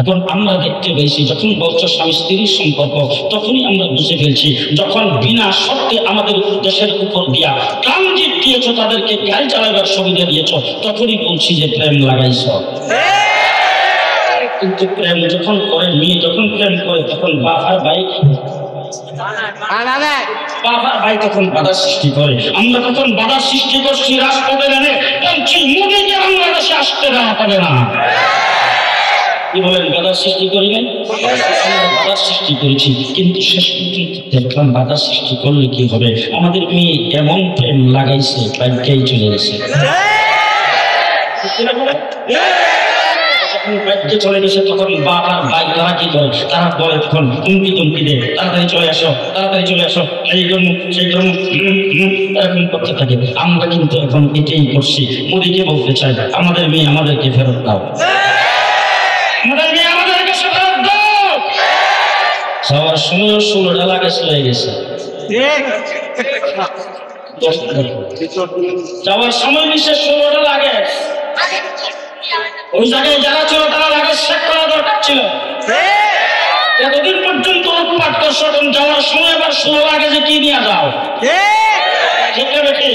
এখন আমরা দেখতে পেয়েছি যখন বলছো স্বামী স্ত্রীর সম্পর্ক, তখনই আমরা বুঝে ফেলছি যখন বিনা শর্তে আমাদের দেশের উপর দিয়া ট্রানজিট দিয়েছ, তাদেরকে গাড়ি চালাবার সুবিধা দিয়েছ, তখনই বলছি যে প্রেম লাগাইছ। কিন্তু প্রেম যখন করে, মেয়ে যখন প্রেম করে, তখন বাবার ভাই তখন বাধা সৃষ্টি করে। আমরা তখন বাধা সৃষ্টি করছি রাজপথে এনে বলছি মোদীকে বাংলাদেশে আসতে দেওয়া হবে না। কি বলেন, বাধা সৃষ্টি করি নাই? বাধা সৃষ্টি করেছি, কিন্তু শেষ পর্যন্ত দেখলাম বাধা সৃষ্টি করলে কি হবে, আমাদের মেয়ে এমন প্রেম লাগাইছে বাইকেই চলে গেছে। চলে গেছে তখন বাবার ভাই তারা কি করে, তারা বলে তখন হুমকি তুমকি দেয়, তাড়াতাড়ি চলে আসো, তাড়াতাড়ি চলে আসো, এই জন্য সেই জন্য এরকম করতে থাকে। আমরা কিন্তু এখন এটাই করছি, মোদীকে বলতে চাই আমাদের মেয়ে আমাদেরকে ফেরত দাও, আমাদের মেয়ে আমাদেরকে ফেরত দাও। যাওয়ার সময় 16টা লাগে চলে গেছে, যাওয়ার সময় বিশেষ 16টা লাগে। ওই জায়গায় যারা ছিল তারা লাগে শেখ করা দরকার ছিল, এতদিন পর্যন্ত উৎপাট করছো, যাওয়ার সময় আবার 16 লাগে যে কি নিয়ে যাও, ঠিক না বেশি?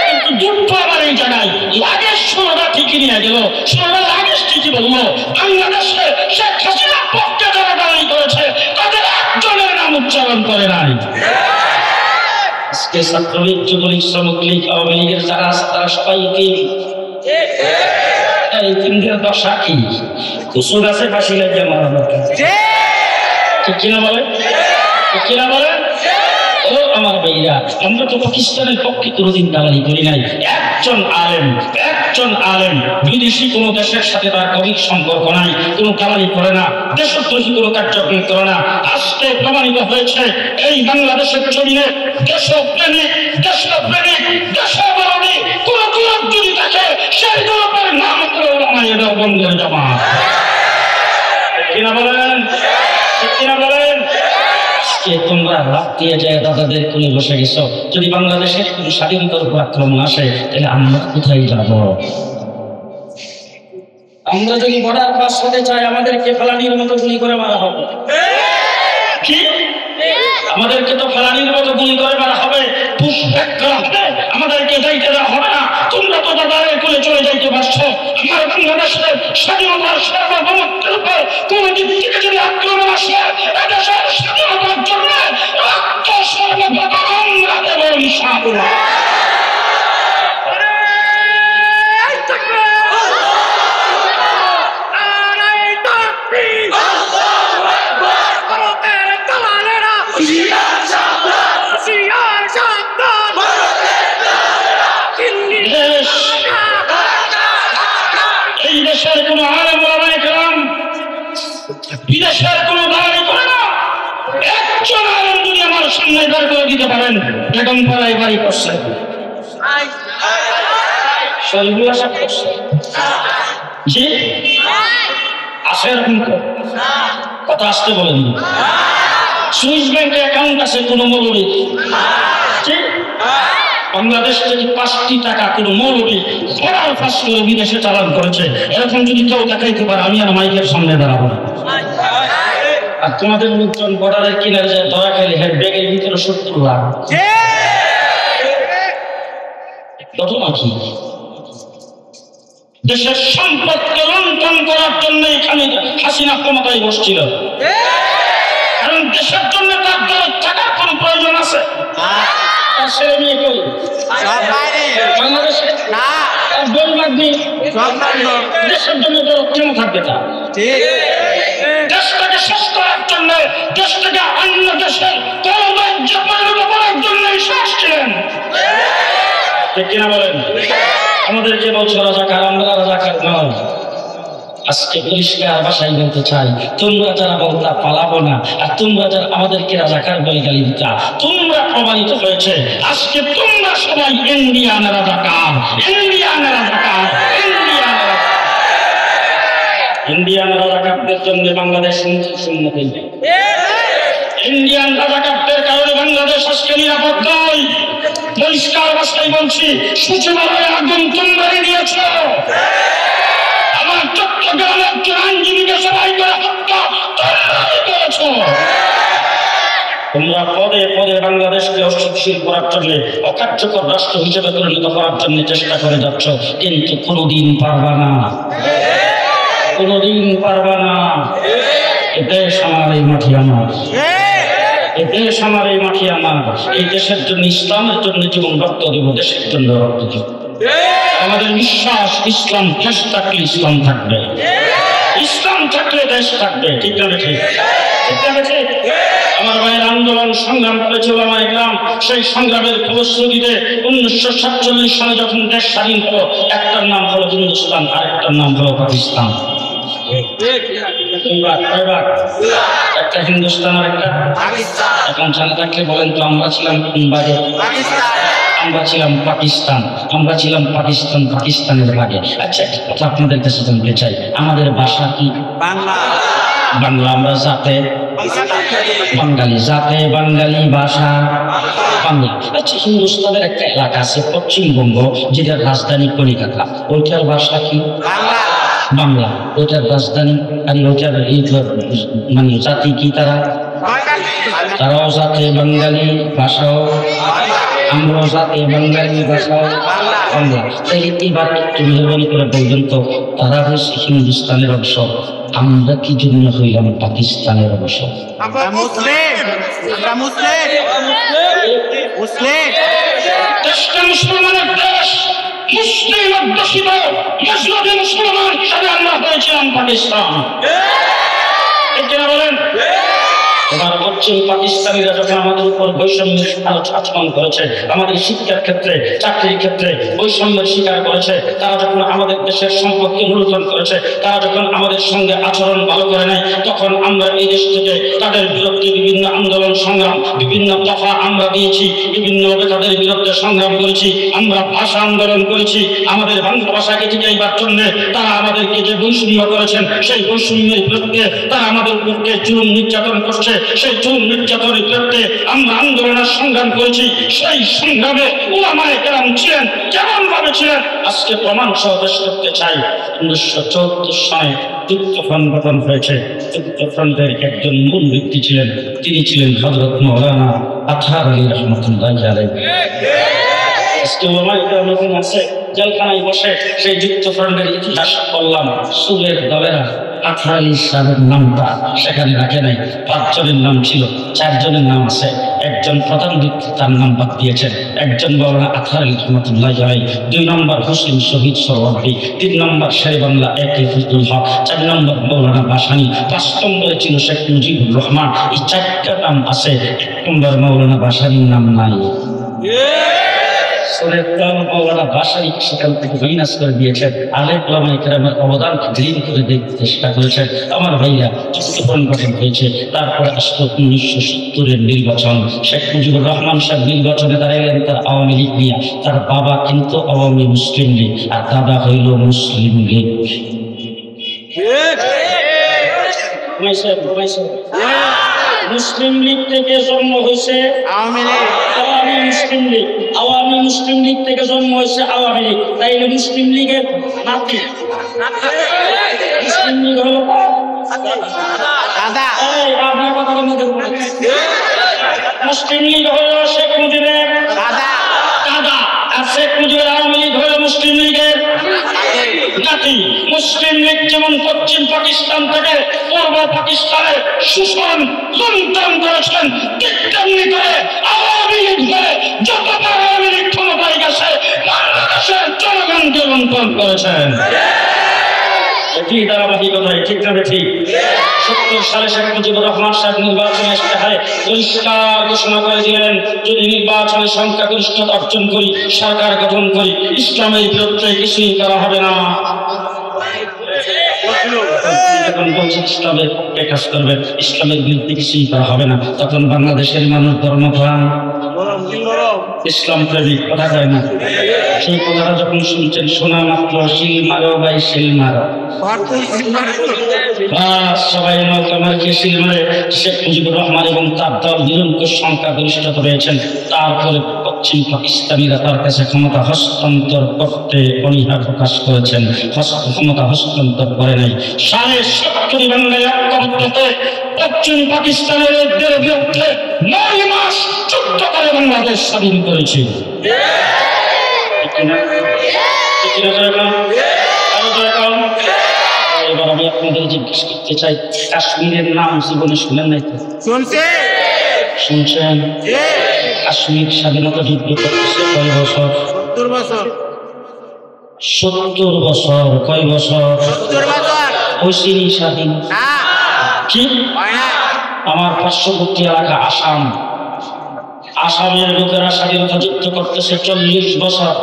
কিন্তু যুদ্ধ আবার এই জায়গায় লাগে 16টা ঠিকই নিয়ে গেল, 16টা লাগে ঠিকই বললো। বাংলাদেশে শেখ হাসিনা পক্ষে যারা দাঁড়াই করেছে তাদের একজনের নাম উচ্চারণ করে নাই। আজকে ছাত্রলীগ, যুবলীগ, শ্রমিক লীগ, আওয়ামী লীগের যারা আছে তারা সবাই এই তিনদের দশা কি, কুসুর আছে ফাঁসি লাগিয়ে মারা দরকার, ঠিক কিনা বলেন? ঠিক কিনা বলেন? ও আমার ভাইরা, আমরা তো পাকিস্তানের পক্ষে কোনোদিন দালালি করি নাই। একজন আলেম বিদেশি কোনো দেশের সাথে তার কবির সম্পর্ক নাই, কোনো দালালি করে না, দেশদ্রোহী কোনো কার্যক্রম করে না। আজকে প্রমাণিত হয়েছে এই বাংলাদেশের জমিনে দেশপ্রেমিক দেশাবরণী কোন গ্রুপ যদি থাকে, সেই গ্রুপের নাম করে ওলামায়ে দেওবন্দের জামাত। কিনা বলেন? কিনা বলেন? তোমরা রাত দিয়ে যায় দাদাদের কোলে বসে গেছো, যদি বাংলাদেশের কোন স্বাধীনতার উপর আক্রমণ আসে তাহলে আমরা কোথায় যাব? আমরা যদি বর্ডার পাস হতে চাই আমাদেরকে ফেলানির মতো গুলি করে মারা হবে। কি আমাদেরকে তো ফেলানির মতো গুলি করে মারা হবে, পুশব্যাক করা হবে, আমাদেরকে যাইতে দেওয়া হবে না। তোমরা তো দাদাদের কোলে চলে যাইতে পারছো, আমার বাংলাদেশের স্বাধীনতার সার্বভৌমত্বের উপর কোন দিক থেকে যদি আক্রমণ আসে, এদেশের স্বাধীনতার জন্য রক্ত সর্বপ্রথম আমরা দেব ইনশাআল্লাহ। এই দেশের কোন আলেম ওলামায়ে কেরাম বিদেশের কোন দালালি করে না। একজন আলেম যদি আমার সামনে দাঁড় করে দিতে পারেন, বেগম পাড়ায় বাড়ি করছে, শহীদুল্লাহ সাহেব করছে, জি আছে এরকম কথা আসতে বলেন। সুইস ব্যাংকে অ্যাকাউন্ট আছে কোন মৌলবীর, বাংলাদেশ থেকে 5টি টাকা কোন মৌলবী বড়ার ফাঁস করে বিদেশে চালান করেছে, এরকম যদি কেউ দেখাইতে পারে আমি আর মাইকের সামনে দাঁড়াবো। আর তোমাদের লোকজন বর্ডারের কিনারে যায় ধরা খাইলে হ্যাঁ ব্যাগের ভিতরে 70 লাখ। ঘটনা কি? দেশের সম্পদকে লুণ্ঠন করার জন্য এখানে হাসিনা ক্ষমতায় বসছিল, কারণ দেশের জন্য তার দলের টাকার কোন প্রয়োজন আছে? ছেলে মেয়ে কই বাংলাদেশে দেশের জন্য কেন থাকবে? তা দেশটাকে শেষ করার জন্য, দেশটাকে অন্য দেশের কলবাজ্য পরিণত করার জন্যই শেষ ছিলেন, ঠিক কিনা বলেন? আমাদেরকে বলছো রাজাকার, আমরা রাজাকার নয়। আজকে পরিষ্কার ভাষায় বলতে চাই, তোমরা যারা বলতা পালাবো না, আর তোমরা যারা আমাদেরকে রাজাকার বলে গালি দিতা, তোমরা প্রমাণিত হয়েছে আজকে তোমরা সবাই ইন্ডিয়ান রাজাকার, ইন্ডিয়ান রাজাকার, ইন্ডিয়ান রাজাকারদের জন্য বাংলাদেশ শূন্য হয়ে যায়। ইন্ডিয়ান রাজাকারদের কারণে বাংলাদেশ আজকে নিরাপদ নয়। পরিষ্কার ভাষায় বলছি, সচিবালয়ে আগুন তোমরাই দিয়েছ। আমার চট্টগ্রামের একজন আইনজীবীকে তোমরা পদে পদে বাংলাদেশকে অস্থিতিশীল করার জন্য, অকার্যকর রাষ্ট্র হিসেবে পরিণত করার জন্য চেষ্টা করে যাচ্ছ, কিন্তু কোনোদিন পারবা না, কোনোদিন পারবা না। এ দেশ আমার, এই মাটি আমার, এই দেশ আমার, এই মাটি আমার। এই দেশের জন্য, ইসলামের জন্য জীবন রক্ত দেব, দেশের জন্য রক্ত দেব। আমাদের বিশ্বাস, ইসলাম দেশ থাকলে ইসলাম থাকবে, ইসলাম থাকলে দেশ থাকবে। ঠিক না ঠিক? ঠিক না ঠিক? আমার ভাইয়ের আন্দোলন সংগ্রাম করেছে ওলামায়ে কেরাম। সেই সংগ্রামের ফলশ্রুতিতে 1947 সালে যখন দেশ স্বাধীন হলো, একটার নাম হলো হিন্দুস্তান, আরেকটার নাম হলো পাকিস্তান। একটা হিন্দুস্তান আর একটা পাকিস্তান। এখন জানা থাকলে বলেন তো, আমরা ছিলাম কোন ভাগে? আমরা ছিলাম পাকিস্তান, আমরা ছিলাম পাকিস্তান, পাকিস্তানের ভাগে। আচ্ছা, কথা আপনাদের কাছে জানতে চাই, আমাদের ভাষা কি? বাংলা। বাংলা। আমরা জাতে বাঙালি, জাতে বাঙালি, ভাষা বাংলা। আচ্ছা, হিন্দুস্তানের একটা এলাকা আছে পশ্চিমবঙ্গ, যেটার রাজধানী কলিকাতা, ওইটার ভাষা কি? বাংলা। বাংলা। ওইটার রাজধানী আর ওইটার মানে জাতি কি? তারাও জাতে বাঙালি, ভাষাও আমরাও জাতে বাঙালি, ভাষাও বাংলা। তাই এবার একটু মেহরবানি করে বলবেন তো, তারা হচ্ছে হিন্দুস্তানের অংশ, আমরা কি জন্য হইলাম পাকিস্তানের অংশ? মুসলমানের দেশ, মুসলিম অধ্যুষিত মুসলমান হিসাবে আমরা হয়েছিলাম পাকিস্তান। বলেন, এবার পশ্চিম পাকিস্তানিরা যখন আমাদের উপর বৈষম্যের আচরণ করেছে, আমাদের শিক্ষার ক্ষেত্রে, চাকরির ক্ষেত্রে বৈষম্যের স্বীকার করেছে, তারা যখন আমাদের দেশের সম্পদকে নিরূপণ করেছে, তারা যখন আমাদের সঙ্গে আচরণ ভালো করে নেয়, তখন আমরা এই দেশ থেকে তাদের বিরুদ্ধে বিভিন্ন আন্দোলন সংগ্রাম, বিভিন্ন দফা আমরা দিয়েছি, বিভিন্নভাবে তাদের বিরুদ্ধে সংগ্রাম করেছি। আমরা ভাষা আন্দোলন করেছি, আমাদের বাংলা ভাষাকে টিকাইবার জন্য তারা আমাদেরকে যে বৈষম্য করেছেন, সেই বৈষম্যের বিরুদ্ধে তারা আমাদের উপরকে জুলুম নির্যাতন করছে, সেই জুলুম নির্যাতনের বিরুদ্ধে আমরা আন্দোলনের সংগ্রাম করেছি। সেই সংগ্রামে উলামায়ে কেরাম ছিলেন, কেমন ভাবে ছিলেন আজকে প্রমাণ সহ পেশ করতে চাই। 1974 সালে যুক্তফ্রন্ট গঠন হয়েছে। যুক্তফ্রন্টের একজন মূল ব্যক্তি ছিলেন, তিনি ছিলেন হযরত মাওলানা আতহার আলী রহমাতুল্লাহি আলাইহি। আজকে উলামায়ে কেরাম আছে জেলখানায় বসে সেই যুক্তফ্রন্টের ইতিহাস পড়লাম, সুরের দলেরা আতহার আলী সাহেবের নামটা সেখানে রাখে নাই। 5 জনের নাম ছিল, 4 জনের নাম আছে, একজন প্রধান ব্যক্তি তার নাম বাদ দিয়েছেন। একজন মাওলানা আতহার আলী রহমাতুল্লাহি আলাইহি, 2 নম্বর হোসেন শহীদ সোহরাওয়ার্দী, 3 নম্বর শেরে বাংলা একে ফজলুল হক, 4 নম্বর মাওলানা ভাসানী, 5 নম্বরে ছিল শেখ মুজিবুর রহমান। এই 4টা নাম আছে, 1 নম্বর মাওলানা ভাসানীর নাম নাই। মাওলানা ভাসানী সেখান থেকে মাইনাস করে দিয়েছেন। আলেম উলামায়ে কেরামের অবদানকে গ্রিন করে দেখতে চেষ্টা করেছেন। আমার ভাইরা, যুক্তফ্রন্ট গঠন হয়েছে। তারপরে আসলো 1970-এর নির্বাচন। শেখ মুজিবুর রহমান সাহেব নির্বাচনে দাঁড়াইলেন তার আওয়ামী লীগ নিয়ে। তার বাবা কিন্তু আওয়ামী মুসলিম লীগ, আর দাদা হইল মুসলিম লীগ। মুসলিম লীগ থেকে জন্ম হয়েছে আওয়ামী মুসলিম লীগ, আওয়ামী মুসলিম লীগ থেকে জন্ম হয়েছে আওয়ামী লীগ। তাইলে মুসলিম লীগের নাতি, মুসলিম লীগ হলো মুসলিম লীগ হলো শেখ মুজিবের দাদা, আর শেখ মুজিবের আওয়ামী লীগ হলো মুসলিম লীগের নাতি। মুসলিম লীগ যেমন পশ্চিম পাকিস্তান থেকে পূর্ব পাকিস্তানে শোষণ লুণ্ঠন করেছেন, ঠিক তেমনি করে আওয়ামী লীগ হয়ে যতবার আওয়ামী লীগ ক্ষমতায় গেছে বাংলাদেশের জনগণকে লুণ্ঠন করেছেন। এটি ধারাবাহিকতায়, ঠিক না ঠিক? 70 সালে শেখ মুজিবুর রহমান সাহেব নির্বাচনে ইশতেহারে পরিষ্কার ঘোষণা করে দিলেন, যদি নির্বাচনে সংখ্যাগরিষ্ঠতা অর্জন করি, সরকার গঠন করি, ইসলামের বিরুদ্ধে কিছুই করা হবে না। যখন বলছেন ইসলামের পক্ষে কাজ করবেন, ইসলামের বিরুদ্ধে কিছুই করা হবে না, তখন বাংলাদেশের মানুষ ধর্মপ্রাণ, ইসলাম প্রেমিক কথা কয় না। সেই কথাটা যখন শুনছেন, শোনা মাত্র শিল মারো ভাই, শিল মারো, সবাই নৌকামারকে শিল মারে। শেখ মুজিবুর রহমান এবং তার দল নিরঙ্কুশ সংখ্যাগরিষ্ঠতা পেয়েছেন। তারপরে পশ্চিম পাকিস্তানিরা তার কাছে ক্ষমতা হস্তান্তর করতে অনীহা প্রকাশ করেছেন, ক্ষমতা হস্তান্তর করে নাই। 70 বাংলায় ঐক্যবদ্ধ পশ্চিম পাকিস্তানের বিরুদ্ধে 9 মাস যুদ্ধ করে বাংলাদেশ স্বাধীন করেছে। এবার আমি আপনাদের জিজ্ঞেস করতে চাই, কাশ্মীরের নাম জীবনে শুনেন নাই তো? শুনছেন? কাশ্মীর স্বাধীনতা যুদ্ধ করতেছে কয় বছর? 70 বছর। কয় বছর? হয়েছিনি স্বাধীন? কি আমার পার্শ্ববর্তী এলাকা আসাম, আসামের লোকেরা স্বাধীনতা যুদ্ধ করতেছে 40 বছর।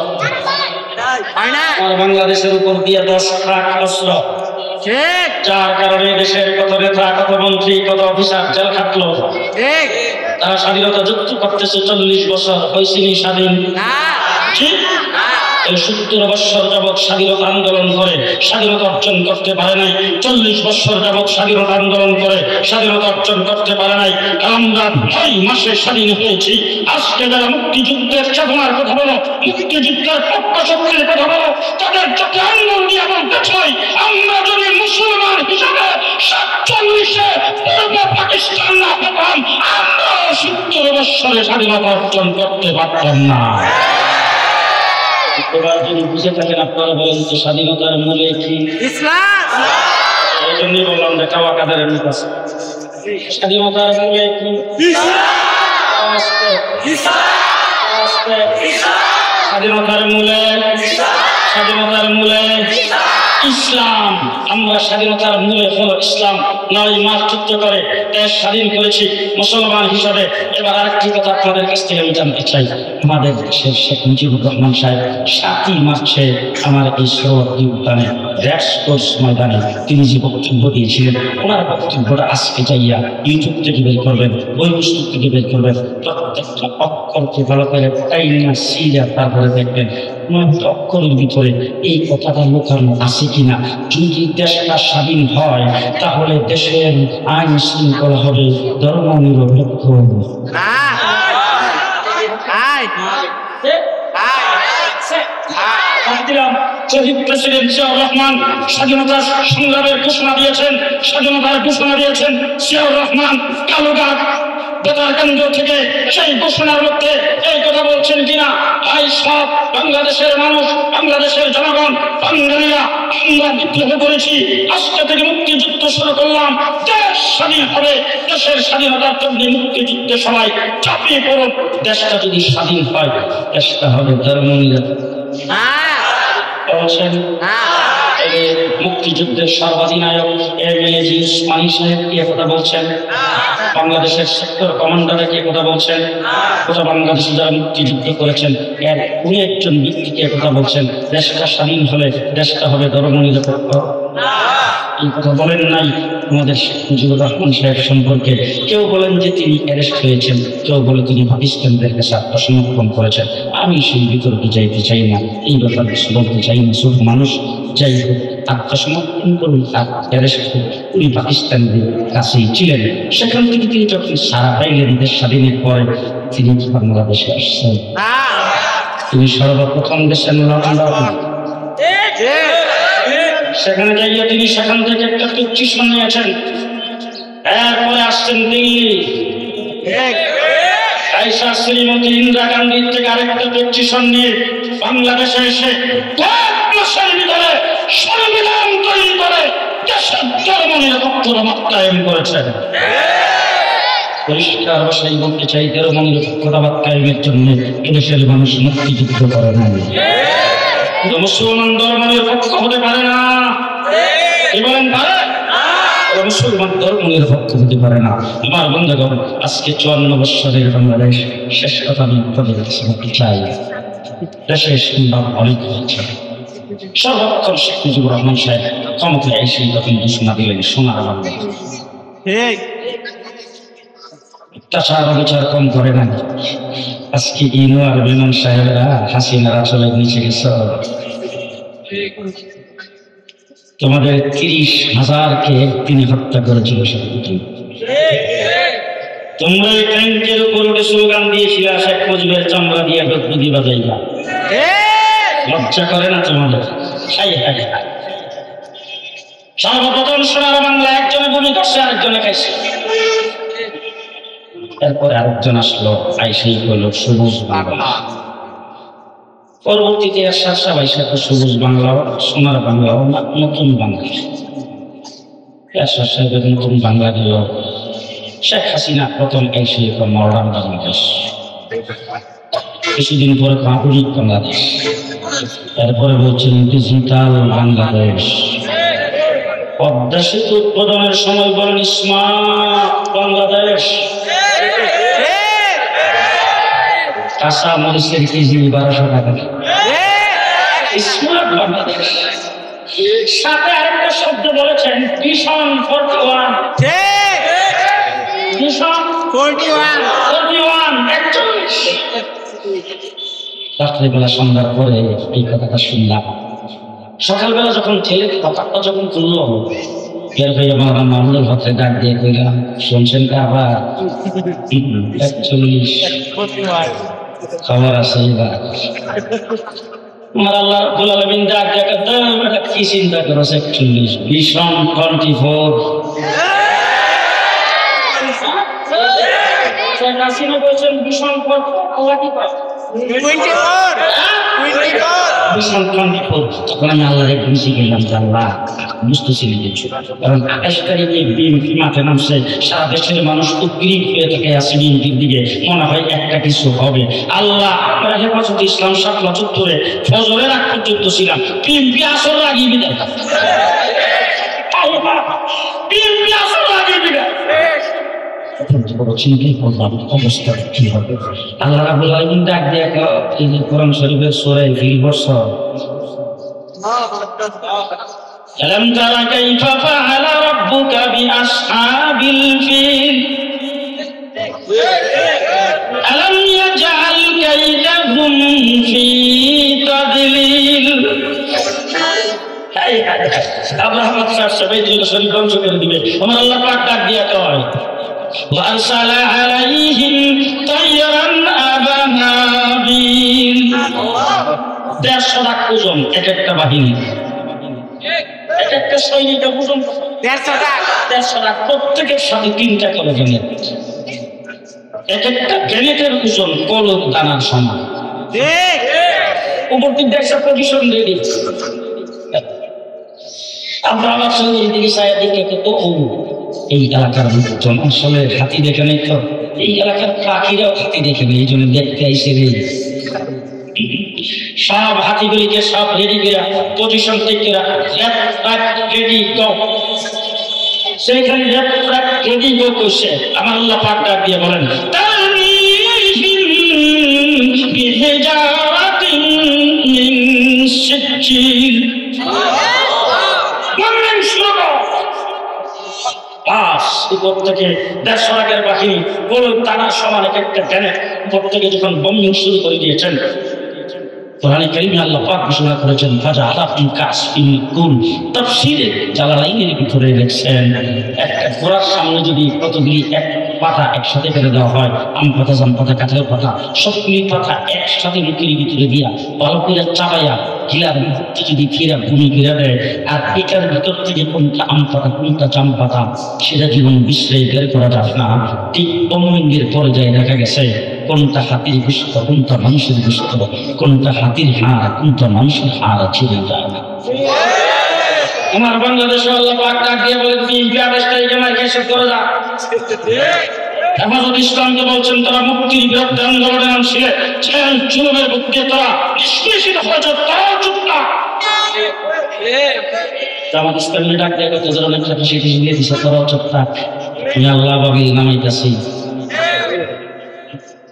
আর বাংলাদেশের উপর দিয়ে 10 ট্রাক অস্ত্র, যার কারণে দেশের কত নেতা, কত মন্ত্রী, কত অফিসার জেল খাটলো। তারা স্বাধীনতা যুদ্ধ করতেছে 40 বছর। হয়েছিনি স্বাধীন? ঠিক। এই 70 বছর যাবৎ স্বাধীনতা আন্দোলন করে স্বাধীনতা অর্জন করতে পারে নাই। 40 বছর যাবৎ স্বাধীনতা আন্দোলন করে স্বাধীনতা অর্জন করতে পারে নাই। আমরা 9 মাসে স্বাধীন হয়েছি। আজকে যারা মুক্তিযুদ্ধের চেতনার কথা বলো, মুক্তিযুদ্ধের পক্ষ শক্তির কথা বলো, তাদের চোখে আঙ্গুল দিয়ে বলতে চাই, আমরা যদি মুসলমান হিসাবে 47-এ পূর্ব পাকিস্তান না পেতাম, আমরা 70 বছরে স্বাধীনতা অর্জন করতে পারতাম না। এবার যদি বুঝে থাকেন আপনারা বলেন তো স্বাধীনতার মূলে কি? ইসলাম। এই জন্যই বললাম যে কাওয়া কাদারের মুখ আছে। স্বাধীনতার মূলে কি? স্বাধীনতার মূলে, স্বাধীনতার মূলে ইসলাম। আমরা স্বাধীনতার মূলে হলো ইসলাম। 9 মাস যুদ্ধ করে দেশ স্বাধীন করেছি মুসলমান হিসাবে। এবার আরেকটি কথা আপনাদের কাছ থেকে আমি জানতে চাই, আমাদের দেশের শেখ মুজিবুর রহমান সাহেব 7ই মার্চে আমার এই সৌরভী উদ্যানে রেস কোর্স ময়দানে তিনি যে বক্তব্য দিয়েছিলেন, ওনার বক্তব্যটা আজকে যাইয়া ইউটিউব থেকে বের করবেন, বই পুস্তক থেকে বের করবেন, প্রত্যেকটা অক্ষরকে ভালো করে টাইনা সিরিয়া তারপরে দেখবেন অক্ষরের ভিতরে এই কথাটা লুকানো আছে কিনা। যদি দেশটা স্বাধীন হয় তাহলে দেশের আইন শৃঙ্খলা হবে ধর্ম নিরপেক্ষ। শহীদ প্রেসিডেন্ট জিয়াউর রহমান স্বাধীনতা সংগ্রামের ঘোষণা দিয়েছেন, স্বাধীনতার ঘোষণা দিয়েছেন জিয়াউর রহমান। কালুঘাট বেতার কেন্দ্র থেকে সেই ঘোষণার মধ্যে এই কথা বলছেন কিনা, এই সব বাংলাদেশের মানুষ, বাংলাদেশের জনগণ, বাঙালিরা আমরা বিদ্রোহ করেছি, আজকে থেকে মুক্তিযুদ্ধ শুরু করলাম, দেশ স্বাধীন হবে, দেশের স্বাধীনতার জন্য মুক্তিযুদ্ধে সবাই ঝাঁপিয়ে পড়ুন। দেশটা যদি স্বাধীন হয় দেশটা হবে ধর্মনিরপেক্ষ। মুক্তিযুদ্ধের সর্বাধিনায়ক এমএজি ওসমানী সাহেব কি কথা বলছেন? বাংলাদেশের সেক্টর কমান্ডারে কি কথা বলছেন? গোটা বাংলাদেশে যারা মুক্তিযুদ্ধ করেছেন এর উনি একজন ব্যক্তিকে কথা বলছেন, দেশটা স্বাধীন হলে দেশটা হবে ধর্মনিরপেক্ষ। এই কথা বলেন নাই আমাদের শেখ মুজিবুর রহমান সাহেব সম্পর্কে। কেউ বলেন যে তিনি অ্যারেস্ট হয়েছেন, কেউ বলে তিনি পাকিস্তানদের কাছে আত্মসমর্পণ করেছেন। আমি সেই বিতর্কে যাইতে চাই না, এই ব্যাপারে কিছু বলতে চাই না। শুধু মানুষ যাই হোক আত্মসমর্পণ করুন, আর অ্যারেস্ট করুন। উনি পাকিস্তানদের কাছেই ছিলেন, সেখান থেকে তিনি যখন সারা পাইলেন দেশ স্বাধীনের পরে তিনি বাংলাদেশে আসছেন। তিনি সর্বপ্রথম দেশের লন্ডন, সেখানে যাইয়া তিনি সেখান থেকে একটা পিটিশন নিয়েছেন। এরপরে আসছেন দিল্লি, শ্রীমতী ইন্দিরা গান্ধীর থেকে আরেকটা পিটিশন নিয়ে বাংলাদেশে এসে মাসের ভিতরে সংবিধান তৈরি করে দেশের ধর্মনিরপেক্ষতার কায়েম করেছেন। পরিষ্কার ভাষায় বলতে চাই, ধর্মনিরপেক্ষতাবাদ কায়েমের জন্য এদেশের মানুষ মুক্তিযুদ্ধ করে না। মুসলমান ধর্মনিরপেক্ষ হতে পারে না। কি বলেন? পারে? মুসলমান ধর্মনিরপেক্ষ হতে পারে না। আমার বন্ধুগণ, আজকে 54 বছরের বাংলাদেশ শেষ কথা আমি আপনাদের কাছে বলতে চাই, দেশের সংবাদ অনেক হয়েছে। সর্বপ্রথম শেখ মুজিবুর রহমান সাহেব ক্ষমতায় এসে তখন ঘোষণা দিলেন সোনার বাংলা। অত্যাচার অবিচার কম করে না। আজকে ইনু আর বেনন সাহেবরা হাসিনার আসলে নিচে গেছে। তোমাদের 30,000কে তিনি হত্যা করেছিল। তোমরা এই ট্যাঙ্কের উপর উঠে স্লোগান দিয়েছিল শেখ মুজিবের চামড়া দিয়ে ডুগডুগি বাজাইবা। লজ্জা করে না তোমাদের? সর্বপ্রথম সোনার বাংলা একজনে ভূমি করছে, আরেকজনে খাইছে, এরপরে আরেকজন আসলো, আইসেই হলো সবুজ বাংলা। পরবর্তীতে সবাই সাথে সবুজ বাংলাও, সোনার বাংলাও, নতুন বাংলা। সাহেবের নতুন বাংলা দিল শেখ হাসিনা, প্রথম এসে মডার্ন বাংলাদেশ, কিছুদিন পরে আধুনিক বাংলাদেশ, এরপরে বলছেন ডিজিটাল বাংলাদেশ। পদ্মা সেতু উদ্বোধনের সময় বলেন স্মার্ট বাংলাদেশ। কাঁচা মরিচের কেজি 1200 টাকা, স্মার্ট বাংলাদেশ। সাথে আরেকটা শব্দ বলেছেন ভিশন 41, ভিশন 41। রাত্রিবেলা সন্ধ্যার পরে এই কথাটা শুনলাম। সকালবেলা যখন ছেলে কথাটা যখন তুলল, বের হয়ে আমার মামুনের হাতে ডাক দিয়ে কইলাম, শুনছেন কা আবার 41 খবর আছে এবার। আমার আল্লাহ রাব্বুল আলামিন ডাক দিয়ে এটা কি চিন্তা করেছে 41 ভিশন 24। শেখ হাসিনা বলছেন ভিশন 24। তখন আমি আল্লাহরে বুঝে গেলাম যে আল্লাহ বুঝতেছি কিছু, কারণ আকাশকারী নিয়ে বিএনপি মাঠে নামছে, সারা দেশের মানুষ উদ্গ্রীব হয়ে থাকে আছে বিএনপির দিকে, মনে হয় একটা কিছু হবে। আল্লাহ আমরা হেফাজত ইসলাম শাপলা চত্বরে ফজরের আগ পর্যন্ত ছিলাম, বিএনপি আসর লাগিয়ে বিদায়, বিএনপি আসর লাগিয়ে বিদায়। চিন্তাই করলাম অবস্থা কি হবে। আল্লাহ রাব্বুল আলামিন ডাক দিয়ে এই যে কোরআন শরীফের সূরা ফিল বর্ষা, আলাম তারা কাইফা ফাআলা রাব্বুকা বিআসহাবিল ফিল আলাম ইয়াজআল কাইদাহুম ফি তাদলিল। আব্রাহাম সবাই দিকে শরীফ ধ্বংস করে দিবে। আমার আল্লাহ পাক ডাক দিয়া কয় وأرسل عليهم طيرا أبابيل। 150 লাখ ওজন এক একটা বাহিনী, এক একটা সৈনিকের ওজন 150 লাখ, প্রত্যেকের সাথে 3টা করে গ্রেনেড, এক একটা গ্রেনেডের ওজন কলম দানার সমান। উপর 3টা পজিশন রেডি। আমরা আমার সঙ্গে এদিকে সায়া দিকে তো এই এলাকার লোকজন আসলে হাতি দেখে নেই, তো এই এলাকার পাখিরাও হাতি দেখে নেই, এই জন্য দেখতে আইসে রে। সব হাতিগুলিকে সব রেডি করে পজিশন থেকে রেডি গো, সেইখানে রেডি গো করছে। আমার আল্লাহ পাক ডাক দিয়ে বলেন উপর থেকে 150 লাখের বাহিনী গোল টানার সমান এক একটা গ্রেনেড উপর থেকে যখন বোমিং শুরু করে দিয়েছেন, কোরআনে কারিমে আল্লাহ পাক ঘোষণা করেছেন ফাজাআলাহুম কাসফিন কুল। তাফসীরে জালালাইনের ভিতরে লিখছেন একটা ঘোড়ার সামনে যদি কতগুলি এক পাতা একসাথে ফেলে দেওয়া হয়, আম পাতা, জাম পাতা, কাঁঠাল পাতা, সবগুলি পাতা একসাথে মুখের ভিতরে দিয়া ভালো করে চাবাইয়া গিলার মুখটি যদি ফিরা ভূমি ফিরা দেয়, আর এটার ভিতর থেকে কোনটা আম পাতা কোনটা জাম পাতা সেটা জীবন বিশ্লেষণ বের করা যাবে না। ঠিক বমিংয়ের পর্যায়ে দেখা গেছে কোনটা হাতির গোশত, কোনটা মানুষের গোশত, কোনটা হাতির হাড়, কোনটা মানুষের হাড় ছিঁড়ে যায় না। আমার বাংলাদেশে আল্লাহ পাক ডাক দিয়ে বলে তুমি 28 তারিখে আমার কেসে করে যা। হেফাজত ইসলামকে বলছেন তারা মুক্তির বিরুদ্ধে আন্দোলনে নামছিলে, জুলুমের বিরুদ্ধে তারা নিষ্পেষিত হয়েছে, তারাও চুপ না। জামাত ইসলামী ডাক দিয়ে কত ধরনের সাথে সেটি দিয়ে দিছে, তারাও চুপ থাক। আমি আল্লাহ বাবিল নামাইতেছি।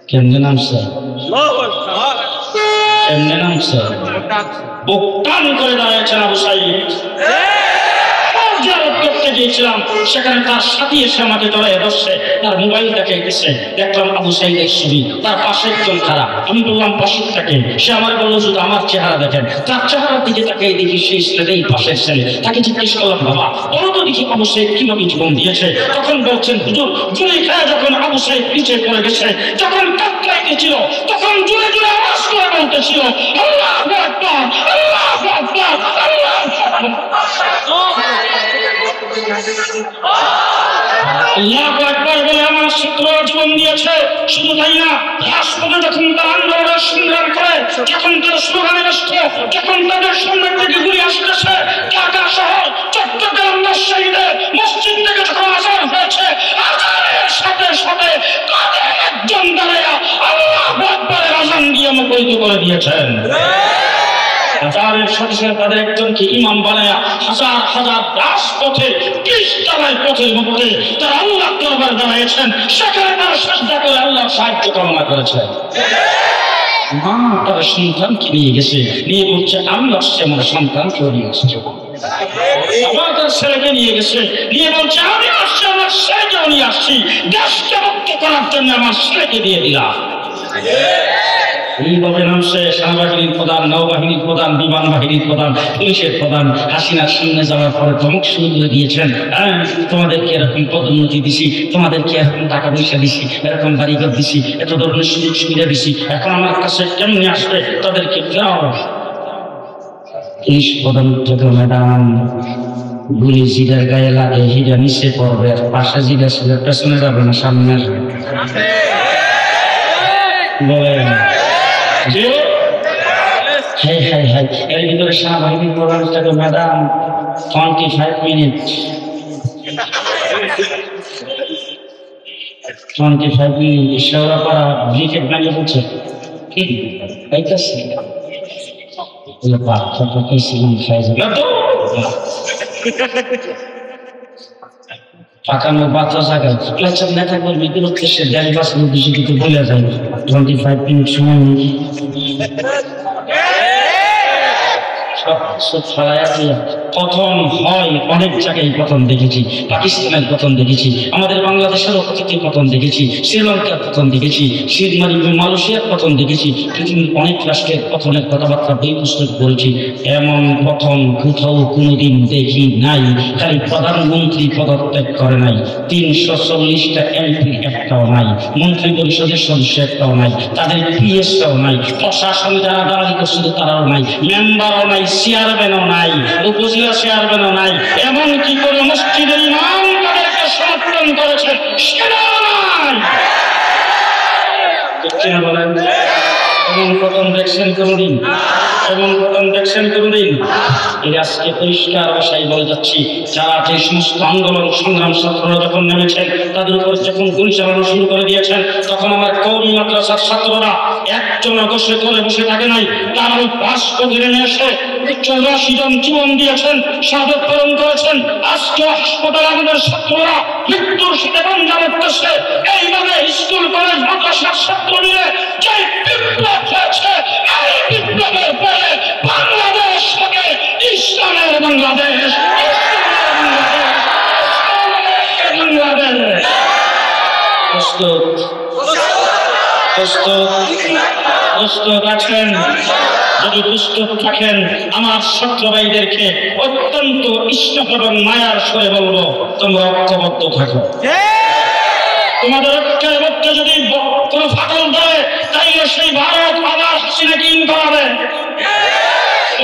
কেমনে নামছে? কেমনে নামছে? বুক টান করে দাঁড়াচ্ছেন আবু সাইদ। করতে গিয়েছিলাম, সেখানে তার সাথী এসে আমাকে জড়াইয়ে ধরছে, তার মোবাইলটাকে দিচ্ছে, দেখলাম আবু সাইদের ছবি, তার পাশে একজন খারাপ। আমি বললাম পাশেরটাকে, সে আমার বললো শুধু আমার চেহারা দেখেন। তার চেহারার দিকে তাকে দেখি সেই ছেলেটাই পাশের ছেলে। তাকে জিজ্ঞেস করলাম, বাবা বলো তো দেখি আবু সাইদ কিভাবে জীবন দিয়েছে? তখন বলছেন, হুজুর জুড়ে খায় যখন আবু সাইদ নিচে পড়ে গেছে, যখন কাঁদতেছিল, তখন জুড়ে জুড়ে আওয়াজ করে বলতেছিল, আল্লাহু আকবার, আল্লাহু আকবার, আল্লাহু আকবার। আল্লাহু আকবার বলে আমার শত্রু জীবন দিয়েছে। শুধু তাই না, রাজপথে যখন তার আন্দোলনের সংগ্রাম করে, যখন তার স্লোগানে ব্যস্ত, যখন তাদের সামনে থেকে গুলি আসতেছে, ঢাকা শহর, চট্টগ্রাম, রাজশাহীতে মসজিদ থেকে যখন আজান হয়েছে, আজানের সাথে সাথে তাদের একজন দাঁড়াইয়া আল্লাহু আকবারের আজান দিয়ে মুখরিত করে দিয়েছেন। হাজারের সাথে সাথে তাদের একজনকে ইমাম বানায়া হাজার হাজার রাজপথে, খ্রিস্টানের পথের মধ্যে তারা আল্লাহ দরবারে দাঁড়িয়েছেন। সেখানে তারা সাজদা করে আল্লাহর সাহায্য কামনা করেছেন। মা তার সন্তানকে নিয়ে গেছে, নিয়ে বলছে আমি আসছি আমার সন্তানকেও নিয়ে আসছি। আবার তার ছেলেকে নিয়ে গেছে, নিয়ে বলছে আমি আসছি আমার ছেলেকেও নিয়ে আসছি। দেশকে মুক্ত করার জন্য আমার ছেলেকে দিয়ে দিলাম। এইভাবে নামছে সেনাবাহিনীর প্রধান, নৌবাহিনীর প্রধান, বিমান বাহিনীর প্রধান, পুলিশের প্রধান। হাসিনার সামনে যাওয়ার পরে ধমক শুরু করে দিয়েছেন, তোমাদেরকে এরকম পদোন্নতি দিছি, তোমাদেরকে এরকম টাকা পয়সা দিছি, এরকম বাড়িঘর দিছি, এত ধরনের সুযোগ সুবিধা দিছি, এখন আমার কাছে কেমনি আসবে? তাদেরকে দাও। পুলিশ প্রধান থেকে, ম্যাডাম গুলি জিরার গায়ে লাগে, হিরা নিচে পড়বে, পাশে জিরা ছিল, পেছনে যাবে না, সামনে আসবে। বলেন এর ভিতরে সেনাবাহিনীর প্রধান থেকে, madam 25 minute 25 minute Shewrapara briquette ভেঙে পড়ছে। কি পাইতেছি বাচ্চাটা পেয়েছিলাম খাই যাবে পাকানো বাচ্চা জায়গায় ক্লাসের নেতা কর্মী দূরত্বে সে 1.5 বছর বেশি কিছু বলে যায়। 25 মিনিট সময় পতন হয় অনেক জায়গায়, পতন দেখেছি, পাকিস্তানের পতন দেখেছি, আমাদের বাংলাদেশের অতীতের পতন দেখেছি, শ্রীলঙ্কার পতন দেখেছি, মালয়েশিয়ার পতন দেখেছি, পৃথিবীর অনেক রাষ্ট্রের পতনের কথাবার্তা বই পুস্তক করেছি। এমন পতন কোথাও কোনোদিন দেখি নাই। খালি প্রধানমন্ত্রী পদত্যাগ করে নাই, 340টা এমপি একটাও নাই, মন্ত্রী পরিষদের সদস্য একটাও নাই, তাদের পিএসটাও নাই, প্রশাসন যারা দাঁড়ালি করছিল তারাও নাই, মেম্বারও নাই, চেয়ারম্যানও নাই, উপজেলা চেয়ারম্যানও নাই, এমনকি করে মসজিদের ইমাম তাদেরকে সমর্থন করেছে সেটাও নাই। বলেন এমন পতন দেখছেন কোনদিন? এমন পতন দেখছেন কোনদিন? এই আজকে পরিষ্কার ভাষায় বলে যাচ্ছি, যারা যে সমস্ত আন্দোলন সংগ্রাম ছাত্ররা যখন নেমেছেন, তাদের উপর যখন গুলি চালানো শুরু করে দিয়েছেন, তখন আমার কওমি মাদ্রাসার ছাত্ররা একজন বসে করে বসে থাকে নাই, তারা রাজপথে নেমে এসে 84 জন জীবন দিয়েছেন, শাহাদাত বরণ করেছেন। আজকে হাসপাতালে আমাদের ছাত্ররা মৃত্যুর সাথে বন্ধা করতেছে। এইভাবে স্কুল কলেজ মাদ্রাসার ছাত্র নিয়ে যে বিপ্লব হয়েছে, এই বিপ্লবের পরে বাংলাদেশ হবে ইসলামের বাংলাদেশ, বাংলাদেশ। প্রস্তুত? প্রস্তুত? প্রস্তুত আছেন? যদি প্রস্তুত থাকেন, আমার ছাত্র ভাইদেরকে অত্যন্ত স্নেহ এবং মায়ার সরে বলবো, তোমরা ঐক্যবদ্ধ থাকো। তোমাদের ঐক্যের মধ্যে যদি কোনো ফাটল দেয়, তাইলে সেই ভারত আবার হাসিনাকে ইন করাবে।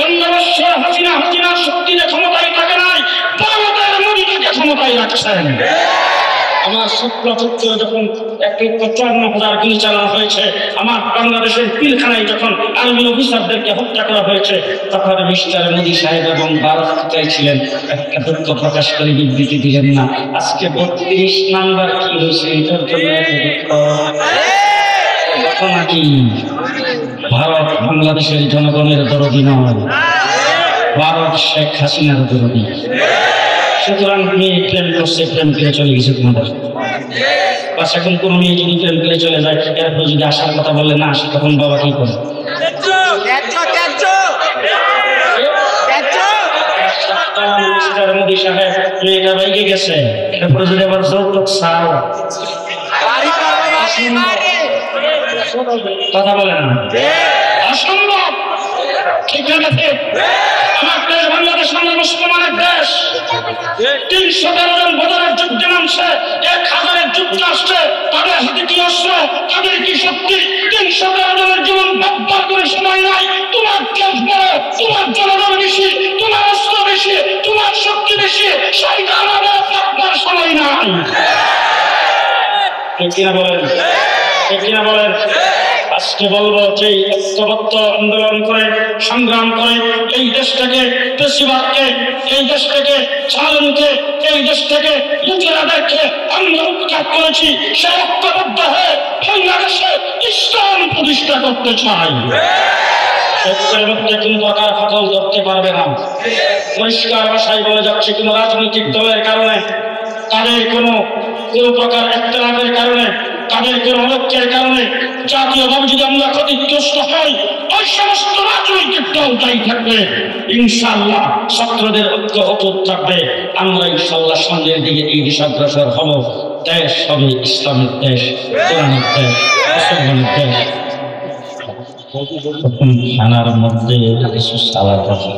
অন্য বছর হাসিনার শক্তিতে ক্ষমতায় থাকে নাই, ভারতের মোদীকে ক্ষমতায় রাখছেন। আমার ছাত্র যখন 1,54,000 গুলি চালানো হয়েছে, আমার বাংলাদেশের পিলখানায় যখন আর্মি অফিসারদেরকে হত্যা করা হয়েছে, তখন মিস্টার মোদী সাহেব এবং ভারত চাইছিলেন, একটা দুঃখ প্রকাশ করে বিবৃতি দিলেন না। আজকে 32 নাম্বার কি হয়েছে এটার জন্য নাকি ভারত বাংলাদেশের জনগণের দরদি নয়, ভারত শেখ হাসিনার দরদি। সুতরাং মেয়ে প্রেম করছে, প্রেম করে চলে গেছে তোমাদের। বাস এখন কোন মেয়ে যদি প্রেম করে চলে যায়, এরপর যদি আসার কথা বললে না আসে, তখন বাবা কি করে? মোদী সাহেব এটা বাইকে গেছে, এরপরে যদি আবার যৌতুক চাও, কথা বলে না, অসম্ভব। ঠিক আছে, আমার দেশ বাংলাদেশ আমাদের মুসলমানের দেশ। ৩১৩ জন বদরের যুদ্ধে নামছে, ১,০০০ যুদ্ধ আসছে, তাদের হাতে কি অস্ত্র, তাদের কি শক্তি? ৩১৩ জনের জীবন ব্যবহার করে সময় নাই। তোমার দেশ বড়, তোমার জনগণ বেশি, তোমার অস্ত্র বেশি, তোমার শক্তি বেশি, সেই কারণে ব্যবহার সময় নাই। ঠিক কিনা বলেন? ঠিক কিনা বলেন? আজকে বলবো যে ঐক্যবদ্ধ আন্দোলন করে সংগ্রাম করে এই দেশটাকে, পেশিবাদকে, এই দেশটাকে, চালনকে, এই দেশটাকে, লুটেরাদেরকে আমরা উৎখাত করেছি। সে ঐক্যবদ্ধ হয়ে বাংলাদেশে ইসলাম প্রতিষ্ঠা করতে চাই। ঐক্যের মধ্যে কোনো প্রকার ফাটল ধরতে পারবে না। পরিষ্কার ভাষায় বলে যাচ্ছে, কোনো রাজনৈতিক দলের কারণে, তাদের কোনো প্রকার একতলাপের কারণে, তাদের কোন লক্ষ্যের কারণে জাতীয়ভাবে যদি আমরা ক্ষতিগ্রস্ত হই, ওই সমস্ত রাজনৈতিক দল দায়ী থাকবে। ইনশাআল্লাহ ছাত্রদের ঐক্য অটুট থাকবে। আমরা ইনশাআল্লাহ সামনের দিকে এই দেশ অগ্রসর হব। দেশ হবে ইসলামের দেশ, কোরআনের দেশ, মুসলমানের দেশ। তখন খানার মধ্যে কিছু সালাদ আছে।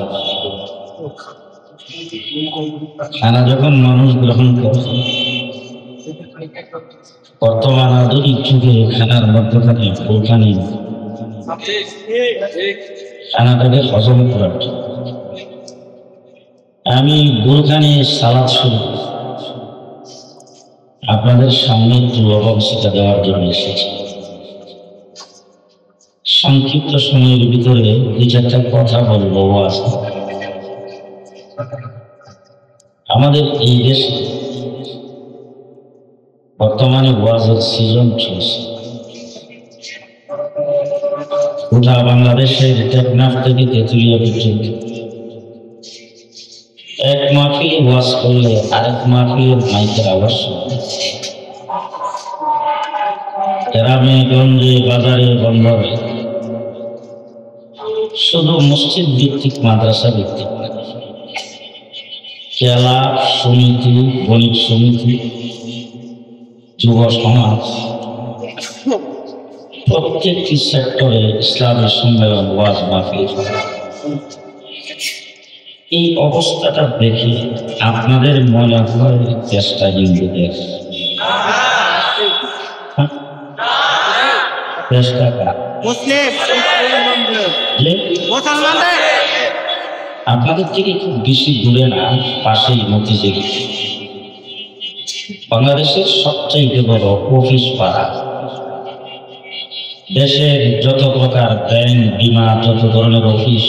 খানা যখন মানুষ গ্রহণ করে, বর্তমান আধুনিক যুগে খানার মধ্যখানে ওখানে খানাটাকে হজম করার, আমি বোরখানে সালাদ শুরু আপনাদের সামনে একটু অবস্থিত দেওয়ার জন্য এসেছি। সংক্ষিপ্ত সময়ের ভিতরে ২-৪টা কথা বলবো। আমাদের এই দেশে বর্তমানে ওয়াজের সিজন চলছে। গোটা বাংলাদেশের টেকনাফ থেকে তেঁতুলিয়া পর্যন্ত এক মাহফিলে ওয়াজ করলে আরেক মাহফিলের মাইকের আওয়াজ শুনবে। গ্রামে গঞ্জে বাজারে বন্দরে শুধু মসজিদ ভিত্তিক, মাদ্রাসা ভিত্তিক, খেলা সমিতি, বণিক সমিতি, যুব সমাজ, প্রত্যেকটি সেক্টরে ইসলামের সম্মেলন, ওয়াজ মাহফিল। এই অবস্থাটা দেখে আপনাদের মনে হয় দেশটা হিন্দু দেশ। দেশটা আপনাদের থেকে খুব বেশি দূরে না, পাশেই মতিঝিল। বাংলাদেশের সবচেয়ে বড় অফিস পাড়া। দেশের যত প্রকার ব্যাংক, বিমা, যত ধরনের অফিস,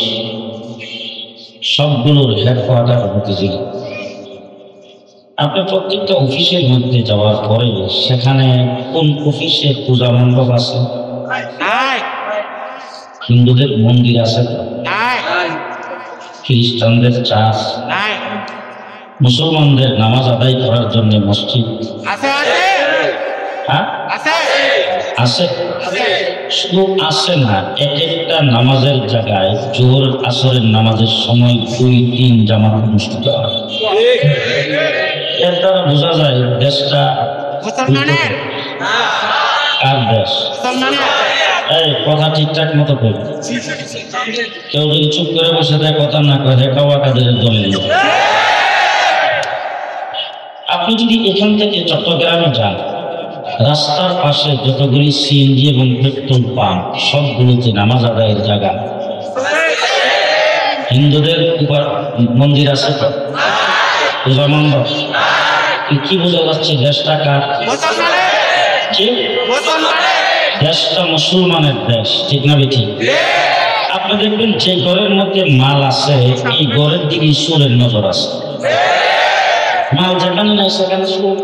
সবগুলোর হেডকোয়ার্টার মতিঝিল। আপনি প্রত্যেকটা অফিসের মধ্যে যাওয়ার পরে সেখানে কোন অফিসে পূজা মণ্ডপ আছে? হিন্দুদের মন্দির আছে, খ্রিস্টানদের চার্চ, মুসলমানদের নামাজ আদায় করার জন্য মসজিদ আছে। শুধু আছে না, এক একটা নামাজের জায়গায় জোহর আসরের নামাজের সময় 2-3 জামাত অনুষ্ঠিত হয়। এর দ্বারা বোঝা যায় দেশটা কার দেশ। এই কথা ঠিকঠাক মতো করি। কেউ যদি চুপ করে বসে দেয়, কথা না করে, কাওয়া কাদের দলে। আপনি যদি এখান থেকে চট্টগ্রামে যান, রাস্তার পাশে যতগুলি সিএনজি এবং পেট্রোল পাম্প, সবগুলোতে নামাজ আদায়ের জায়গা। হিন্দুদের মন্দির আছে তো, পূজা মণ্ডপ। কি বোঝা যাচ্ছে দেশটা কার? দেশটা মুসলমানের দেশ, ঠিক না বেঠিক? আপনি দেখবেন যে ঘরের মধ্যে মাল আছে, এই ঘরের দিকে সুরের নজর আছে। মাল যেখানে নাই সেখানে সুর।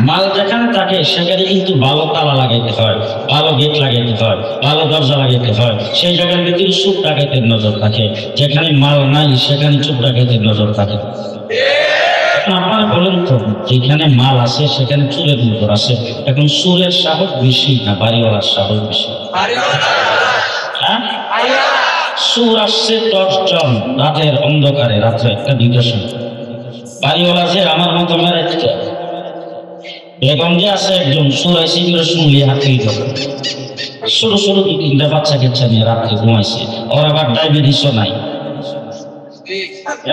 মাল যেখানে থাকে সেখানে কিন্তু ভালো তালা লাগাইতে হয়, ভালো গেট লাগাইতে হয়, ভালো দরজা লাগাইতে হয়। সেই জায়গার ভিতরে চুপ ডাকাইতের নজর থাকে। যেখানে মাল নাই সেখানে চুপ ডাকাইতের নজর থাকে। আপনারা বলেন তো, যেখানে মাল আছে সেখানে চুরের নজর আছে। এখন চুরের সাহস বেশি না বাড়িওয়ালার সাহস বেশি? সুর আসছে 10 জন রাতের অন্ধকারে, রাত্রে 1-2টার সময়। বাড়িওয়ালা যে আমার মতো মেরে দিত, বেগম যে আছে একজন সুর আইসি করে শুনলি হাতিল করে ছোট ছোট 2-3টা বাচ্চা কাচ্চা নিয়ে রাত্রে ঘুমাইছে। ওর আবার ডায়াবেটিসও নাই,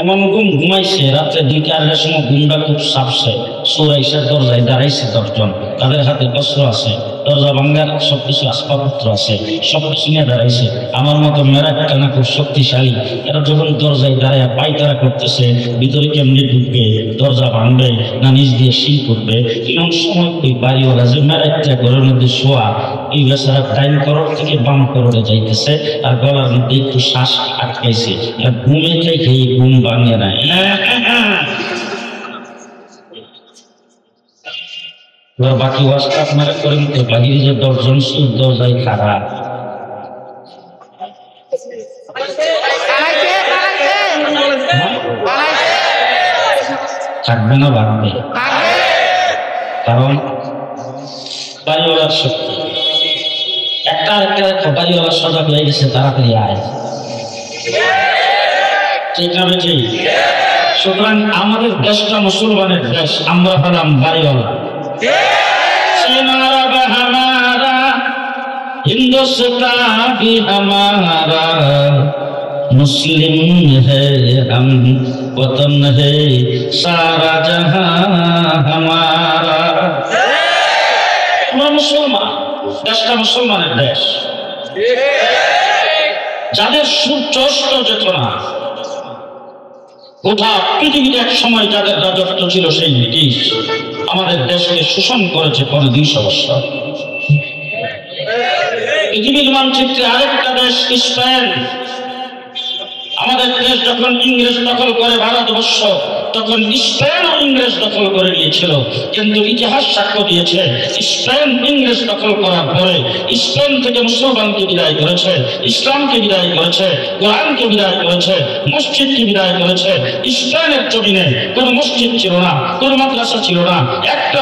এমন ঘুমাইছে রাত্রে 2-4টার সময় ঘুমটা খুব সাপসে। সুর আইসা দরজায় দাঁড়াইছে 10 জন, তাদের হাতে অস্ত্র আছে, দরজা ভাঙ্গার সবকিছু আসবাবপত্র আছে, সবকিছু নিয়ে দাঁড়াইছে। আমার মতো মেরা টানা খুব শক্তিশালী, এরা যখন দরজায় দাঁড়ায় পায়তারা করতেছে, ভিতরে কেমনি ঢুকবে, দরজা ভাঙবে না নিজ দিয়ে শিল করবে, এমন সময় ওই বাড়িওয়ালা যে মেরাইটা ঘরের মধ্যে শোয়া, এই বেচারা ডাইন করোড় থেকে বাম করোড়ে যাইতেছে, আর গলার মধ্যে একটু শ্বাস আটকাইছে, আর ঘুমে থেকে ঘুম ভাঙে না। বাকি ওয়াজটা আপনারা করেন তো, বাকি যে 10 জন সুর দরজায় খারাপ থাকবে না, বাড়বে, কারণ বাড়িওয়ালার শক্তি। একটা আরেকটা বাড়িওয়ালার সজাগ হয়ে গেছে, তাড়াতাড়ি আয়, ঠিক না বেঠি? সুতরাং আমাদের দেশটা মুসলমানের দেশ, আমরা হলাম বাড়িওয়ালা। हिंदुस्तान भी हमारा, मुस्लिम है हम, वतन है सारा जहां हमारा। আমরা মুসলমান, দেশটা মুসলমানের দেশ। যাদের সূর্য অস্ত যেত না, গোটা পৃথিবীতে এক সময় যাদের রাজত্ব ছিল, সেই ব্রিটিশ আমাদের দেশকে শোষণ করেছে 200 বছর। পৃথিবীর মানচিত্রে আরেকটা দেশ স্পেন। আমাদের দেশ যখন ইংরেজ দখল করে ভারতবর্ষ, তখন স্পেনও ইংরেজ দখল করে নিয়েছিল। কিন্তু ইতিহাস সাক্ষ্য দিয়েছে, স্পেন ইংরেজ দখল করার পরে স্পেন থেকে মুসলমানকে বিদায় করেছে, ইসলামকে বিদায় করেছে, কোরআনকে বিদায় করেছে, মসজিদকে বিদায় করেছে। স্পেনের জমিনে কোনো মসজিদ ছিল না, কোনো মাদ্রাসা ছিল না, একটা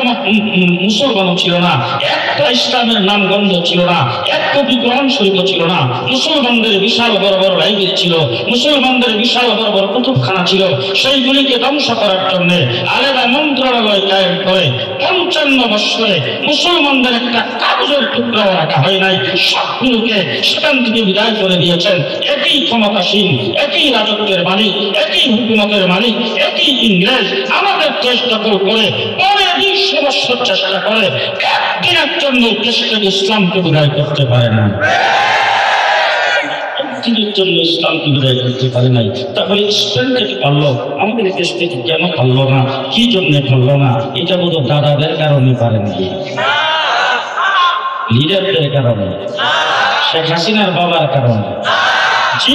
মুসলমানও ছিল না, একটা ইসলামের নামগন্ধ ছিল না, এক কপি কোরআন শরীফ ছিল না। মুসলমানদের বিশাল বড় বড় লাইব্রেরি ছিল, মুসলমানদের বিশাল বড় বড় কুতুবখানা ছিল। সেইগুলিকে ধ্বংস করার জন্য আলাদা মন্ত্রণালয় কায়েম করে 55 বছরে মুসলমানদের একটা কাগজের টুকরাও রাখা হয় নাই। সবগুলোকে সেখান থেকে বিদায় করে দিয়েছেন একই ক্ষমতাসীন, একই রাজত্বের মালিক, একই হুকুমতের মালিক, একই ইংরেজ। আমাদের দেশ দখল করে পরে 200 বছর চেষ্টা করে, একদিনের জন্য দেশ থেকে ইসলামকে বিদায় করতে পারে না, জন্য ইসলামকে বিদায় করতে পারে নাই। তাহলে স্পেন থেকে পারলো, আমাদের দেশ থেকে কেন পারলো না? কি জন্য পারলো না? এটা বোধ দাদাদের কারণে পারেন, লিডারদের কারণে, শেখ হাসিনার বাবার কারণে। জি,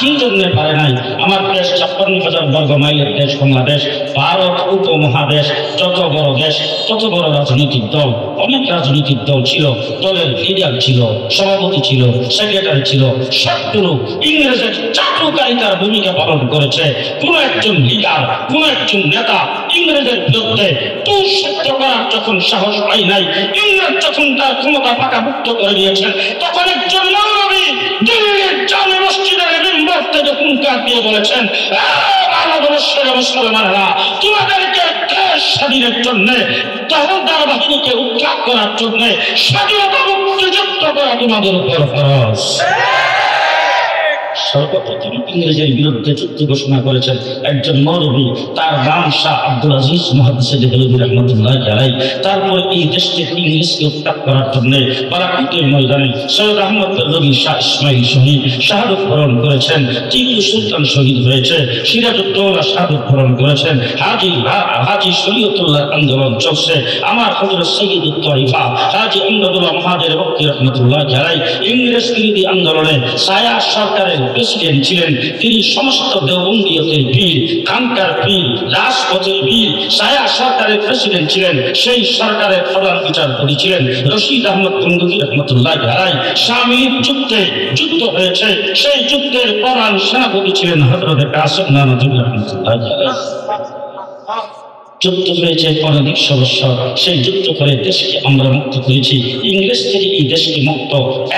কি জন্য পারে নাই? আমার দেশ 56,000 বর্গ মাইলের দেশ বাংলাদেশ, ভারত উপমহাদেশ। যত বড় দেশ, তত বড় রাজনৈতিক দল, অনেক রাজনৈতিক দল ছিল, দলের লিডার ছিল, সভাপতি ছিল, সেক্রেটারি ছিল। সবগুলো ইংরেজের চাটুকারিতার ভূমিকা পালন করেছে। কোন একজন লিডার, কোন একজন নেতা ইংরেজের বিরুদ্ধে তুষত্ব করার যখন সাহস পাই নাই, ইংরেজ যখন তার ক্ষমতা পাকাভুক্ত করে দিয়েছেন, তখন একজন মৌলবী দিল্লির জামে মসজিদের মেম্বার থেকে হুঙ্কার দিয়ে বলেছেন, ভারতবর্ষের মুসলমানেরা, তোমাদেরকে দেশ স্বাধীনের জন্য, তহলদার বাহিনীকে উৎখাত করার জন্য, স্বাধীনতা মুক্তিযুদ্ধ করা তোমাদের উপর ফরজ। সর্বপ্রথম ইংরেজের বিরুদ্ধে যুদ্ধ ঘোষণা করেছেন একজন মৌলবী, তার নাম শাহ আব্দুল আজিজ মুহাদ্দিস দেহলভী রাহমাতুল্লাহি আলাইহি। তারপর এই দেশকে ইংরেজকে উৎখাত করার জন্য বারাকাতুল ময়দানে সৈয়দ আহমদ রবি শাহ ইসমাইল শহীদ শাহাদত বরণ করেছেন, টিপু সুলতান শহীদ হয়েছে, সিরাজউদ্দৌলা শাহাদত বরণ করেছেন, হাজী শরীয়তুল্লাহ আন্দোলন চলছে, আমার হযরত সৈয়দুত তাইফা হাজী আমদাদুল্লাহ মহাজের বক্তি রাহমাতুল্লাহি আলাইহি ইংরেজ বিরোধী আন্দোলনে সায়া সরকারের প্রেসিডেন্ট ছিলেন। তিনি সমস্ত দেওবন্দিয়তের বীর, কাঙ্কার বীর, রাজপথের বীর, সায়া সরকারের প্রেসিডেন্ট ছিলেন। সেই সরকারের প্রধান বিচারপতি ছিলেন রশিদ আহমদ গঙ্গোহী রাহমাতুল্লাহি আলাইহি। শামীর যুদ্ধে যুদ্ধ হয়েছে, সেই যুদ্ধের প্রধান সেনাপতি ছিলেন হযরত কাসেম নানতুবি রাহমাতুল্লাহি আলাইহি। যুদ্ধ হয়েছে পরে 100 বছর, সেই যুদ্ধ করে দেশকে আমরা মুক্ত করেছি। ইংরেজ থেকে এই দেশকে মুক্ত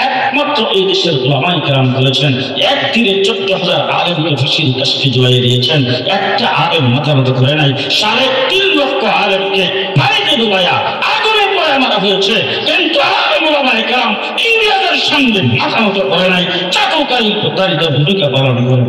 একমাত্র এই দেশের উলামায়ে কেরাম করেছেন। এক তীরে 14,000 আলেমকে ফাঁসির কাস্টে ঝুলিয়ে দিয়েছেন। একটা আলেম মাথা মতো করে নাই। 3.5 লক্ষ আলেমকে পানিতে ডুবাইয়া আগুনে পড়ে মারা হয়েছে, কিন্তু আলেম উলামায়ে কেরাম ইংরেজের সামনে মাথা মতো করে নাই, চাটুকারী ভূমিকা পালন করে।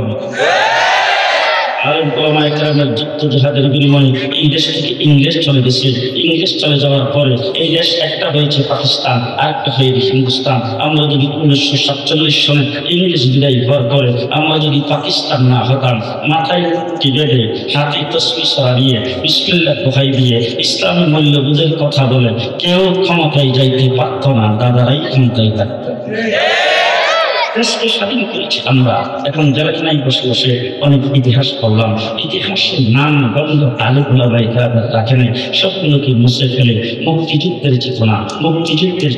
আলেম উলামায়ে কেরামের যুদ্ধ জিহাদের বিনিময়ে এই দেশ থেকে ইংরেজ চলে গেছে। ইংরেজ চলে যাওয়ার পরে এই দেশ একটা হয়েছে পাকিস্তান, আরেকটা হয়েছে হিন্দুস্তান। আমরা যদি 1947 সনে ইংরেজ বিদায় হওয়ার পরে আমরা যদি পাকিস্তান না হতাম, মাথায় কি বেঁধে হাতে তসবিহ সরিয়ে বিসমিল্লাহ দোহাই দিয়ে ইসলামী মূল্যবোধের কথা বলে কেউ ক্ষমতায় যাইতে পারত না, দাদারাই ক্ষমতায় থাকত। দেশকে স্বাধীন করেছি আমরা। এখন জেলখানায় বসে বসে অনেক ইতিহাস পড়লাম। ইতিহাসের নাম গন্ধ আলেম উলামায়ে কেরাম রাখেন, সবগুলোকে মুছে ফেলে মুক্তিযুদ্ধের চেতনা, মুক্তিযুদ্ধের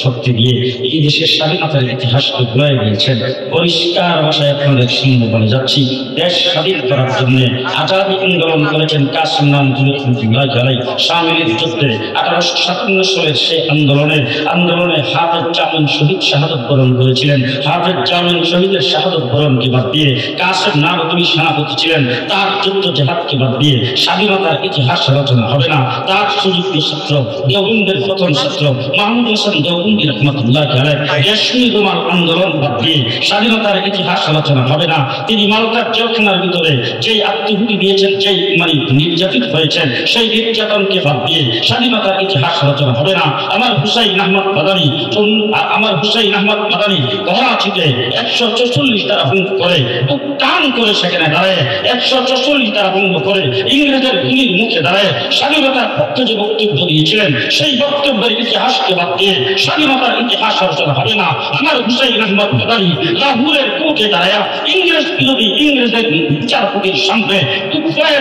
শক্তি দিয়ে এই দেশের স্বাধীনতার ইতিহাসকে ভুলে গিয়েছেন। পরিষ্কার ভাষায় আপনাদের সামনে বলে যাচ্ছি, দেশ স্বাধীন করার জন্য আজাদী আন্দোলন করেছেন কাসিম নানতুল্লাহ আলাইহি শামিলের যুদ্ধে। 1857 সালের সেই আন্দোলনে হাফেজ জামিন শহীদ শাহাদত বরণ করেছিলেন। হাফেজ জামিন শহীদের শাহাদত বরণকে বাদ দিয়ে কাসিম নানতুল্লাহ সেনাপতি ছিলেন, তার যুদ্ধ জেহাদকে বাদ দিয়ে স্বাধীনতার ইতিহাস রচনা হবে না। তার সুযোগ্য ছাত্র দেওবন্দের প্রথম ছাত্র মাহমুদ হোসেন দেওবন্দি রহমতুল্লাহ আলাইহি কাশ্মীর রোমান আন্দোলন বাদ দিয়ে স্বাধীনতার ইতিহাস রচনা হবে না। তিনি মালকার জেলখানার ভিতরে যেই আত্মহুতি দিয়েছেন, যেই নির্যাতিত হয়েছেন, সেই নির্যাতনকে বাদ দিয়ে স্বাধীনতার ইতিহাস রচনা হবে না। আমার হুসাইন আহমদ মাদানী করাচিতে 144 ধারা ভঙ্গ করে টান করে সেখানে দাঁড়ায় 144 ধারা ভঙ্গ করে ইংরেজের গুলির মুখে দাঁড়ায় স্বাধীনতার পক্ষে যে বক্তব্য দিয়েছিলেন, সেই বক্তব্যের ইতিহাসকে বাদ দিয়ে স্বাধীনতার ইতিহাস রচনা হবে না। আমার হুসাইন আহমদ মাদানী লাহোরের কোর্টে দাঁড়ায় ইংরেজ বিরোধী ইংরেজের বিচারপতির সামনে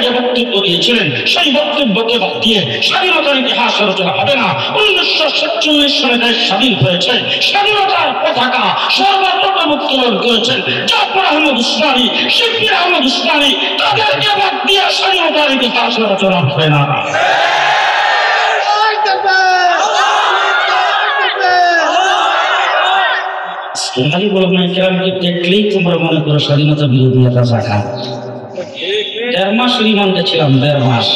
যে বক্তব্য দিয়েছিলেন, সেই বক্তব্যকে বাদ দিয়ে স্বাধীনতার ইতিহাস রচনা হবে না। 1947 সালে দেশ স্বাধীন হয়েছে, স্বাধীনতার পতাকা সর্বপ্রথম উত্তোলন করেছেন জাফর আহমদ উসমানী, শিববির আহমদ উসমানী। তাদেরকে বাদ দিয়ে স্বাধীনতার ইতিহাস রচনা হবে না। আলী উলামায়ে কেরামকে দেখলেই তোমরা মনে করো স্বাধীনতা বিরোধী একটা শাখা। 1.5 মাস রিমান্ডে ছিলাম, 1.5 মাস।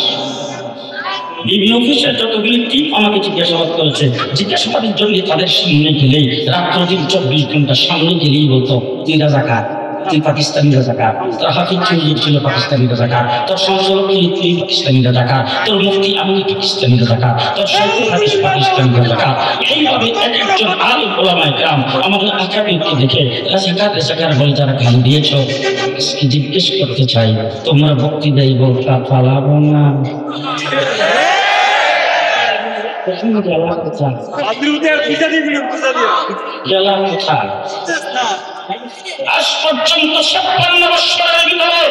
ডিবি অফিসের যতগুলি টিম আমাকে জিজ্ঞাসাবাদ করেছে, জিজ্ঞাসাবাদের জন্য তাদের সামনে গেলেই রাত্র দিন 24 ঘন্টা সামনে গেলেই বলতো তুই রাজাকার, তুই পাকিস্তানি রাজাকার। তোর হাফিজ চৌধুরী ছিল পাকিস্তানি রাজাকার, তোর সংসদ তুই পাকিস্তানি রাজাকার, তোর মুফতি আমিনি পাকিস্তানি রাজাকার, তোর শাইখুল হাদিস পাকিস্তানি রাজাকার। এইভাবে একজন আলেম উলামায়ে কেরাম আমাদের আকাবিরকে দেখে রাজাকার বলে তারা গালি দিয়েছ। আজকে জিজ্ঞেস করতে চাই, তোমরা বক্তৃতাই বলতা পালাবো না? আজ পর্যন্ত 56 বছরের ভিতরে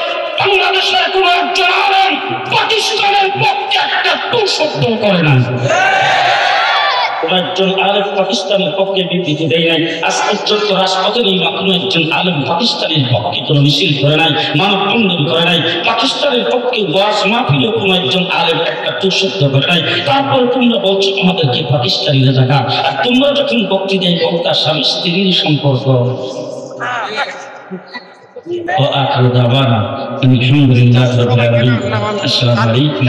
বাংলাদেশের কোন একজন আলেম পাকিস্তানের পক্ষে একটা টু শব্দ করে না। কোন একজন আলেম পাকিস্তানের পক্ষে বিবৃতি দেয় নাই। আজ পর্যন্ত রাজপথে নেই কোনো একজন আলেম পাকিস্তানের পক্ষে কোনো মিছিল করে নাই, মানববন্ধন করে নাই। পাকিস্তানের পক্ষে ওয়াজ মাহফিলে কোনো একজন আলেম একটা টু শব্দ করে নাই। তারপর তোমরা বলছো আমাদেরকে পাকিস্তানি রাজাকার, আর তোমরা যখন বক্তৃতায় বক্তা স্বামী স্ত্রীর সম্পর্ক। وآخر دعوانا الحمد لله رب العالمين. السلام عليكم.